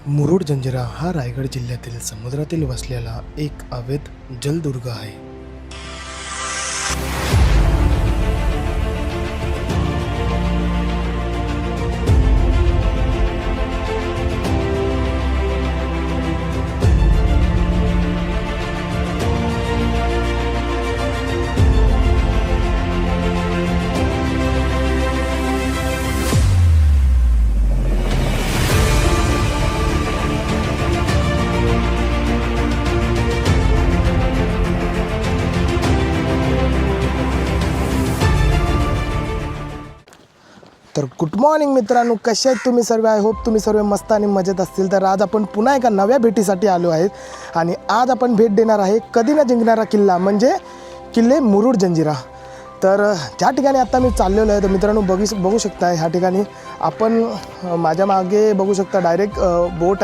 मुरुड जंजिरा हा रायगड जिल्ह्यातील समुद्रातील वसलेला एक अवैध जलदुर्ग आहे. तर गुड मॉर्निंग मित्रांनो, कसे आहेत तुम्ही सर्व? आय होप तुम्ही सर्व मस्त आणि मजेत असतील. तर आज आपण पुन्हा एका नव्या भेटीसाठी आलो आहेत आणि आज आपण भेट देणार आहे कधी न जिंकणारा किल्ला म्हणजे किल्ले मुरुड जंजिरा. तर ज्या ठिकाणी आता मी चाललेलो आहे तर मित्रांनो बघू शकता ह्या ठिकाणी आपण माझ्या मागे बघू शकता डायरेक्ट बोट